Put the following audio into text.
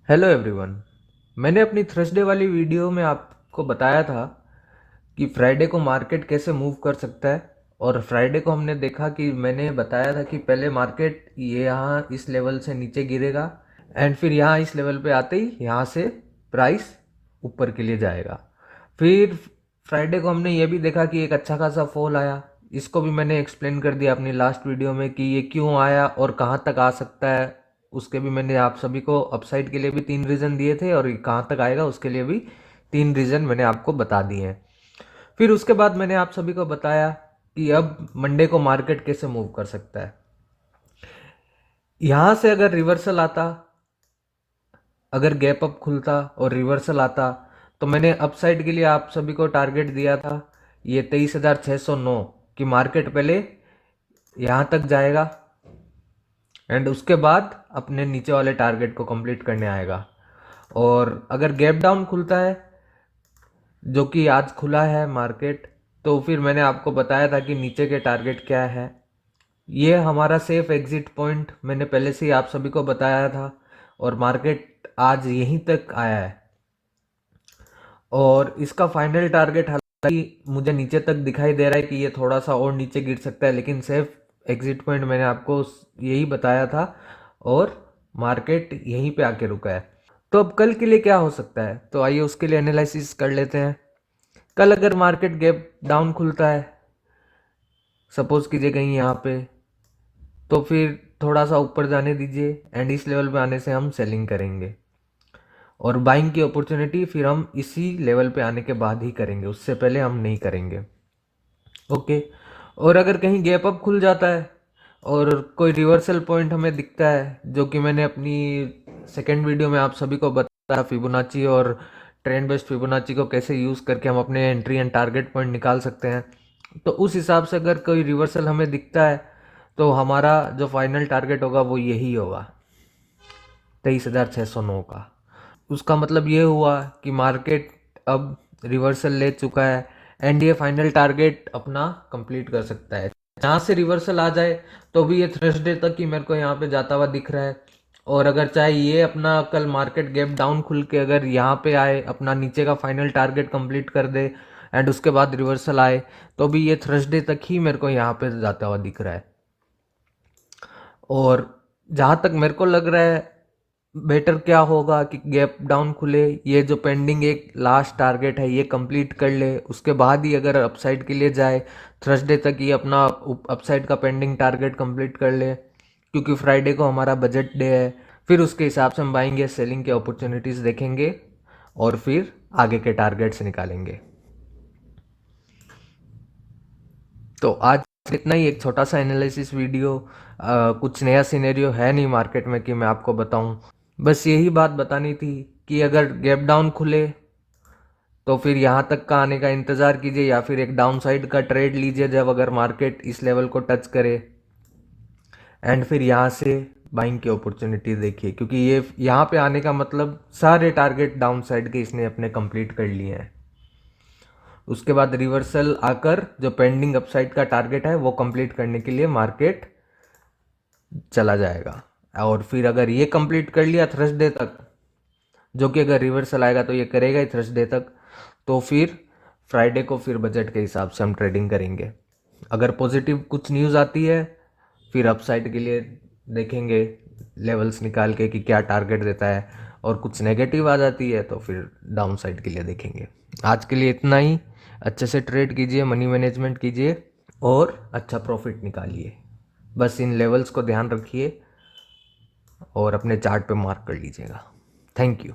Hello everyone. मैंने अपनी Thursday वाली वीडियो में आपको बताया था कि फ्राइडे को मार्केट कैसे मूव कर सकता है। और फ्राइडे को हमने देखा कि मैंने बताया था कि पहले मार्केट ये यहाँ इस लेवल से नीचे गिरेगा एंड फिर यहाँ इस लेवल पे आते ही यहाँ से प्राइस ऊपर के लिए जाएगा। फिर फ्राइडे को हमने ये भी देखा कि एक अच्छा खासा फॉल आया। इसको भी मैंने एक्सप्लेन कर दिया अपनी लास्ट वीडियो में कि ये क्यों आया और कहाँ तक आ सकता है। उसके भी मैंने आप सभी को अपसाइड के लिए भी 3 रीज़न दिए थे और कहाँ तक आएगा उसके लिए भी 3 रीज़न मैंने आपको बता दिए हैं। फिर उसके बाद मैंने आप सभी को बताया कि अब मंडे को मार्केट कैसे मूव कर सकता है। यहाँ से अगर रिवर्सल आता, अगर गैप अप खुलता और रिवर्सल आता तो मैंने अपसाइड के लिए आप सभी को टारगेट दिया था ये 23,609 कि मार्केट पहले यहाँ तक जाएगा एंड उसके बाद अपने नीचे वाले टारगेट को कंप्लीट करने आएगा। और अगर गैप डाउन खुलता है जो कि आज खुला है मार्केट, तो फिर मैंने आपको बताया था कि नीचे के टारगेट क्या है। ये हमारा सेफ एग्जिट पॉइंट मैंने पहले से ही आप सभी को बताया था और मार्केट आज यहीं तक आया है। और इसका फाइनल टारगेट हालांकि मुझे नीचे तक दिखाई दे रहा है कि ये थोड़ा सा और नीचे गिर सकता है, लेकिन सेफ एग्जिट पॉइंट मैंने आपको यही बताया था और मार्केट यहीं पे आके रुका है। तो अब कल के लिए क्या हो सकता है, तो आइए उसके लिए एनालिसिस कर लेते हैं। कल अगर मार्केट गैप डाउन खुलता है, सपोज कीजिए कहीं यहाँ पे, तो फिर थोड़ा सा ऊपर जाने दीजिए एंड इस लेवल पे आने से हम सेलिंग करेंगे और बाइंग की अपॉर्चुनिटी फिर हम इसी लेवल पे आने के बाद ही करेंगे, उससे पहले हम नहीं करेंगे। ओके। और अगर कहीं गैप अप खुल जाता है और कोई रिवर्सल पॉइंट हमें दिखता है, जो कि मैंने अपनी सेकेंड वीडियो में आप सभी को बताया फिबोनाची और ट्रेंड बेस्ड फिबोनाची को कैसे यूज़ करके हम अपने एंट्री एंड टारगेट पॉइंट निकाल सकते हैं, तो उस हिसाब से अगर कोई रिवर्सल हमें दिखता है तो हमारा जो फाइनल टारगेट होगा वो यही होगा 23,609 का। उसका मतलब ये हुआ कि मार्केट अब रिवर्सल ले चुका है एंड ये फाइनल टारगेट अपना कंप्लीट कर सकता है। जहाँ से रिवर्सल आ जाए तो भी ये थर्सडे तक ही मेरे को यहाँ पे जाता हुआ दिख रहा है। और अगर चाहे ये अपना कल मार्केट गैप डाउन खुल के अगर यहाँ पे आए, अपना नीचे का फाइनल टारगेट कंप्लीट कर दे एंड उसके बाद रिवर्सल आए, तो भी ये थर्सडे तक ही मेरे को यहाँ पे जाता हुआ दिख रहा है। और जहाँ तक मेरे को लग रहा है बेटर क्या होगा कि गैप डाउन खुले, ये जो पेंडिंग एक लास्ट टारगेट है ये कंप्लीट कर ले, उसके बाद ही अगर अपसाइड के लिए जाए थर्सडे तक ये अपना अपसाइड का पेंडिंग टारगेट कंप्लीट कर ले, क्योंकि फ्राइडे को हमारा बजट डे है। फिर उसके हिसाब से हम बाइंग सेलिंग के अपॉर्चुनिटीज़ देखेंगे और फिर आगे के टारगेट्स निकालेंगे। तो आज इतना ही, एक छोटा सा एनालिसिस वीडियो। कुछ नया सिनेरियो है नहीं मार्केट में कि मैं आपको बताऊं, बस यही बात बतानी थी कि अगर गैप डाउन खुले तो फिर यहाँ तक का आने का इंतज़ार कीजिए या फिर एक डाउन साइड का ट्रेड लीजिए जब अगर मार्केट इस लेवल को टच करे एंड फिर यहाँ से बाइंग की अपॉर्चुनिटी देखिए, क्योंकि ये यहाँ पे आने का मतलब सारे टारगेट डाउन साइड के इसने अपने कंप्लीट कर लिए हैं। उसके बाद रिवर्सल आकर जो पेंडिंग अपसाइड का टारगेट है वो कंप्लीट करने के लिए मार्केट चला जाएगा। और फिर अगर ये कंप्लीट कर लिया थर्सडे तक, जो कि अगर रिवर्सल आएगा तो ये करेगा ही थर्सडे तक, तो फिर फ्राइडे को फिर बजट के हिसाब से हम ट्रेडिंग करेंगे। अगर पॉजिटिव कुछ न्यूज़ आती है फिर अपसाइड के लिए देखेंगे लेवल्स निकाल के कि क्या टारगेट देता है, और कुछ नेगेटिव आ जाती है तो फिर डाउन साइड के लिए देखेंगे। आज के लिए इतना ही। अच्छे से ट्रेड कीजिए, मनी मैनेजमेंट कीजिए और अच्छा प्रॉफिट निकालिए। बस इन लेवल्स को ध्यान रखिए और अपने चार्ट पे मार्क कर लीजिएगा। Thank you.